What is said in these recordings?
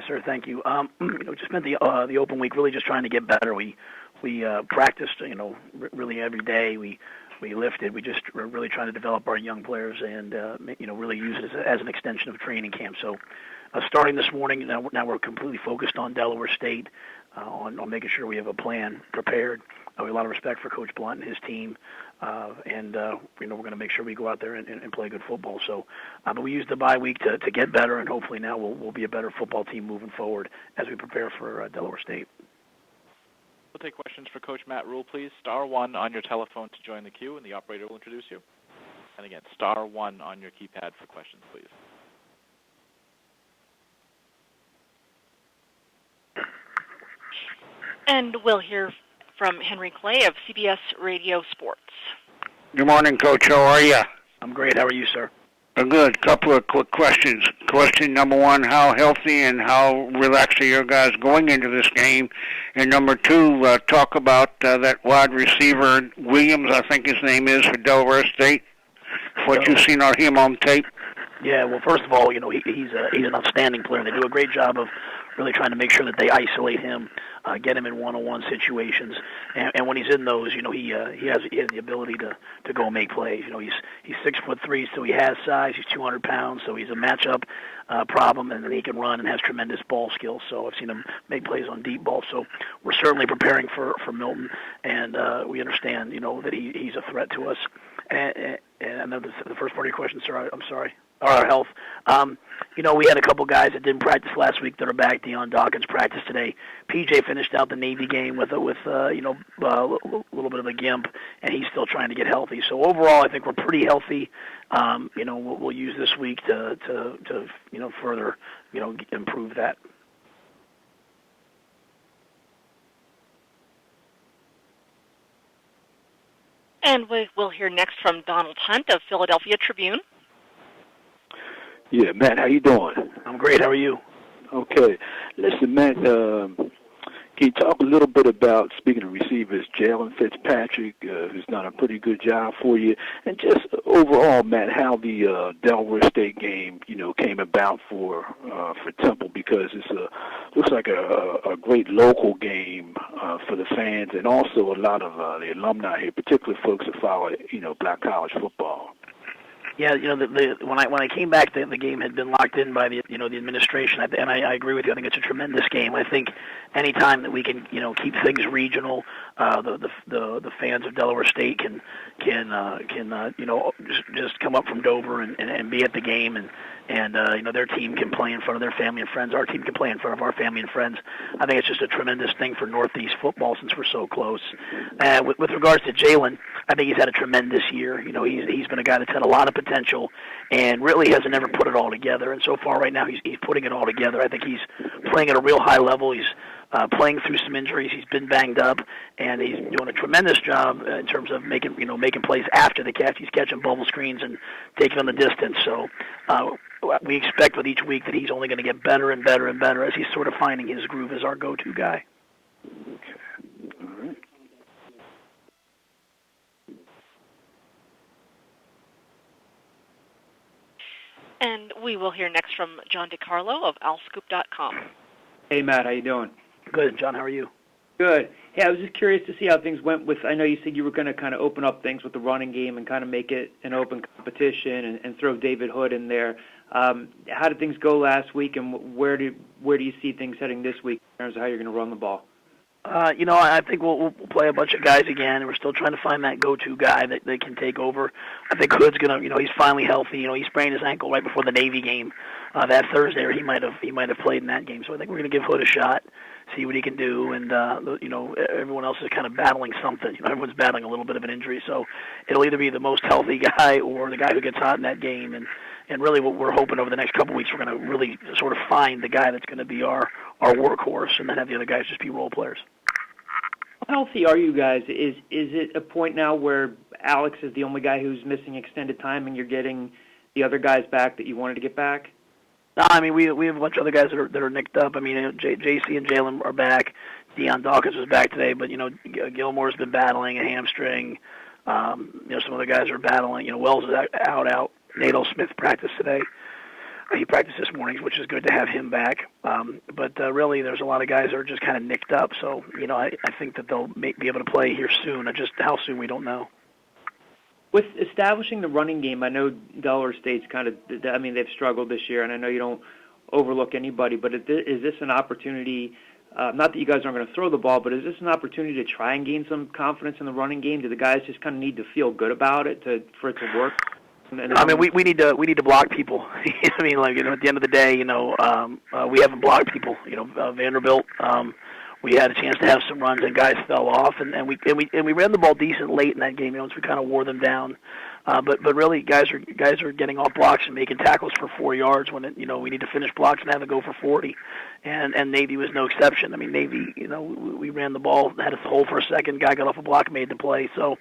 sir. Thank you. Just spent the open week really just trying to get better. We practiced, really every day. We lifted. We just were really trying to develop our young players and really use it as an extension of training camp. So starting this morning, now we're completely focused on Delaware State, on making sure we have a plan prepared. We have a lot of respect for Coach Blunt and his team, and we're going to make sure we go out there and play good football. So, but we used the bye week to get better, and hopefully now we'll be a better football team moving forward as we prepare for Delaware State. We'll take questions for Coach Matt Rhule, please. *1 on your telephone to join the queue, and the operator will introduce you. And again, *1 on your keypad for questions, please. And we'll hear from Henry Clay of CBS Radio Sports. Good morning, Coach. How are you? I'm great. How are you, sir? Good. Couple of quick questions. Question number one, how healthy and how relaxed are your guys going into this game? And number two, talk about that wide receiver, Williams, I think his name is, for Delaware State. What you've seen on him on tape? Yeah, well, first of all, he's an outstanding player. They do a great job of really trying to make sure that they isolate him, get him in one-on-one situations, and when he's in those, he has the ability to go and make plays. He's 6'3", so he has size. He's 200 pounds, so he's a matchup problem, and then he can run and has tremendous ball skills. So I've seen him make plays on deep balls. So we're certainly preparing for Milton, and we understand that he's a threat to us. And then the first part of your question, sir, I'm sorry. Our health. We had a couple guys that didn't practice last week that are back. Deion Dawkins practiced today. PJ finished out the Navy game with a little bit of a gimp, and he's still trying to get healthy. So overall, I think we're pretty healthy. We'll use this week to further improve that. And we'll hear next from Donald Hunt of Philadelphia Tribune. Yeah, Matt, how you doing? I'm great. How are you? Okay. Listen, Matt, can you talk a little bit about, speaking of receivers, Jalen Fitzpatrick, who's done a pretty good job for you, and just overall, Matt, how the Delaware State game, came about for Temple, because it's looks like a great local game for the fans, and also a lot of the alumni here, particularly folks that follow, black college football. Yeah, when I came back, the game had been locked in by the administration, and I agree with you. I think it's a tremendous game. I think any time that we can keep things regional, the fans of Delaware State can just come up from Dover and be at the game, and their team can play in front of their family and friends. Our team can play in front of our family and friends. I think it's just a tremendous thing for Northeast football since we're so close. With regards to Jalen, I think he's had a tremendous year. He's been a guy that's had a lot of potential and really hasn't ever put it all together. And so far right now he's putting it all together. I think he's playing at a real high level. He's playing through some injuries. He's been banged up, and he's doing a tremendous job in terms of making plays after the catch. He's catching bubble screens and taking on the distance. So we expect with each week that he's only going to get better and better and better as he's sort of finding his groove as our go-to guy. Okay. All right. And we will hear next from John DeCarlo of allscoop.com. Hey, Matt, how you doing? Good. John, how are you? Good. Hey, I was just curious to see how things went with, I know you said you were going to kind of open up things with the running game and kind of make it an open competition and throw David Hood in there. How did things go last week, and where do you see things heading this week in terms of how you're going to run the ball? I think we'll play a bunch of guys again, and we're still trying to find that go-to guy that can take over. I think Hood's gonna, he's finally healthy. He sprained his ankle right before the Navy game that Thursday, or he might have played in that game. So I think we're gonna give Hood a shot, see what he can do, and everyone else is kind of battling something. Everyone's battling a little bit of an injury, so it'll either be the most healthy guy or the guy who gets hot in that game. And really, what we're hoping over the next couple of weeks, we're going to really sort of find the guy that's going to be our workhorse, and then have the other guys just be role players. How healthy are you guys? Is it a point now where Alex is the only guy who's missing extended time, and you're getting the other guys back that you wanted to get back? No, I mean we have a bunch of other guys that are nicked up. I mean, JC and Jalen are back. Deion Dawkins was back today, but Gilmore's been battling a hamstring. Some other guys are battling. Wells is out. Nato Smith practiced today. He practiced this morning, which is good to have him back. But really, there's a lot of guys that are just kind of nicked up. So, I think that they'll be able to play here soon. Just how soon, we don't know. With establishing the running game, I know Delaware State's they've struggled this year, and I know you don't overlook anybody, but is this an opportunity, not that you guys aren't going to throw the ball, but is this an opportunity to try and gain some confidence in the running game? Do the guys just kind of need to feel good about it for it to work? We need to block people. At the end of the day, we haven't blocked people. Vanderbilt, we had a chance to have some runs and guys fell off, and we ran the ball decent late in that game. Once we kind of wore them down, but really guys are getting off blocks and making tackles for 4 yards when we need to finish blocks and have it go for 40, and Navy was no exception. Navy, we ran the ball, had us hold for a second, guy got off a block, made the play. So.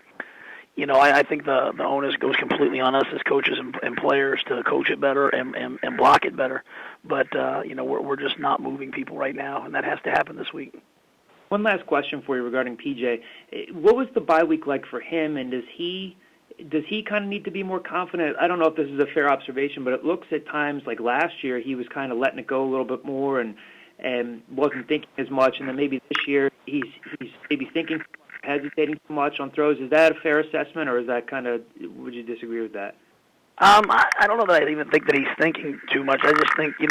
I think the onus goes completely on us as coaches and players to coach it better and block it better. But, we're just not moving people right now, and that has to happen this week. One last question for you regarding PJ. What was the bye week like for him, and does he kind of need to be more confident? I don't know if this is a fair observation, but it looks at times like last year he was kind of letting it go a little bit more and wasn't thinking as much, and then maybe this year he's maybe thinking, hesitating too much on throws. Is that a fair assessment, or is that would you disagree with that? I don't know that I even think that he's thinking too much. I just think, there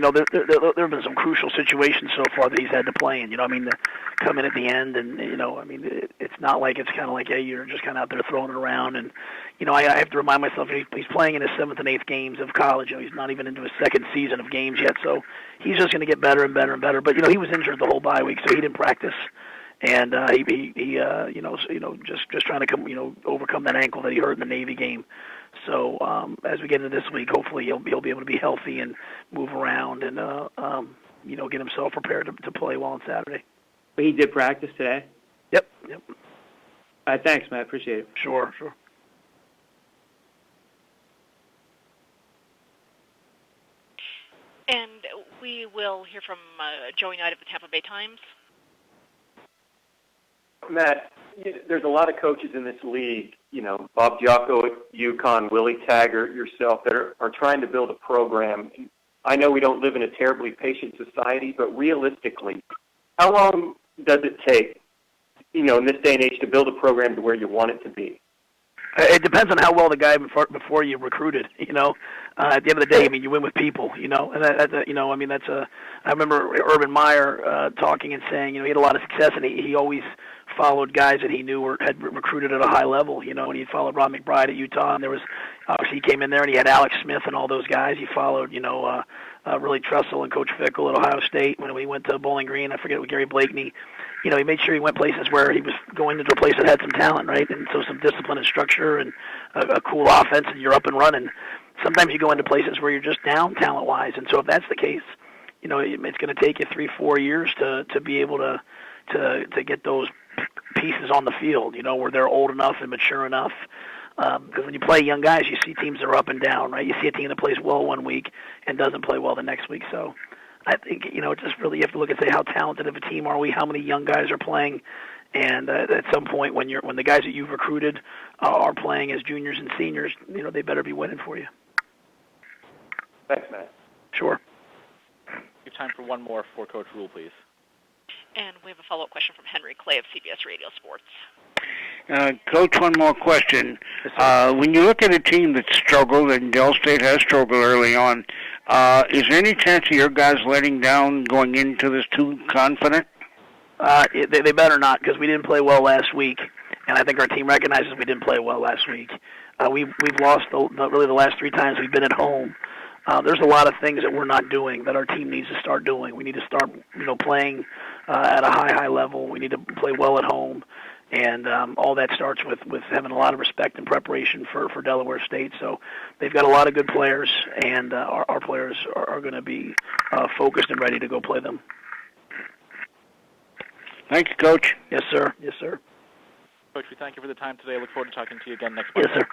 have been some crucial situations so far that he's had to play in. To come in at the end, and it's not like it's kind of like, hey, you're just kind of out there throwing it around. And I have to remind myself he's playing in his 7th and 8th games of college. He's not even into his 2nd season of games yet, so he's just going to get better and better and better. But he was injured the whole bye week, so he didn't practice. And he just trying to overcome that ankle that he hurt in the Navy game. So as we get into this week, hopefully he'll be able to be healthy and move around and get himself prepared to play well on Saturday. But he did practice today? Yep. All right, thanks, Matt. Appreciate it. Sure. And we will hear from Joey Knight of the Tampa Bay Times. Matt, there's a lot of coaches in this league, Bob Giacco at UConn, Willie Taggart, yourself, that are trying to build a program. I know we don't live in a terribly patient society, but realistically, how long does it take, in this day and age to build a program to where you want it to be? It depends on how well the guy before you recruited. At the end of the day, you win with people. And I remember Urban Meyer talking and saying, he had a lot of success, and he always followed guys that he knew had recruited at a high level. And he followed Rob McBride at Utah, and there was obviously he came in there and he had Alex Smith and all those guys. He followed, Willie Trussell and Coach Fickle at Ohio State when we went to Bowling Green. I forget, with Gary Blakeney. He made sure he went places where he was going into a place that had some talent, right? And so some discipline and structure and a cool offense, and you're up and running. Sometimes you go into places where you're just down talent-wise, and so if that's the case, it's going to take you 3-4 years to be able to get those pieces on the field, where they're old enough and mature enough. Because when you play young guys, you see teams that are up and down, right? You see a team that plays well one week and doesn't play well the next week. So I think, it's just really you have to look and say how talented of a team are we, how many young guys are playing, and at some point when the guys that you've recruited are playing as juniors and seniors, they better be winning for you. Thanks, Matt. Sure. We have time for one more for Coach Rhule, please. And we have a follow-up question from Henry Clay of CBS Radio Sports. Coach, one more question. When you look at a team that's struggled, and Del State has struggled early on, is there any chance of your guys letting down going into this too confident? They better not, because we didn't play well last week, and I think our team recognizes we didn't play well last week. We've lost really the last 3 times we've been at home. There's a lot of things that we're not doing that our team needs to start doing. We need to start, playing at a high level. We need to play well at home, and all that starts with having a lot of respect and preparation for Delaware State. So they've got a lot of good players, and our players are going to be focused and ready to go play them. Thank you, Coach. Yes, sir. Yes, sir. Coach, we thank you for the time today. I look forward to talking to you again next month. Yes, sir.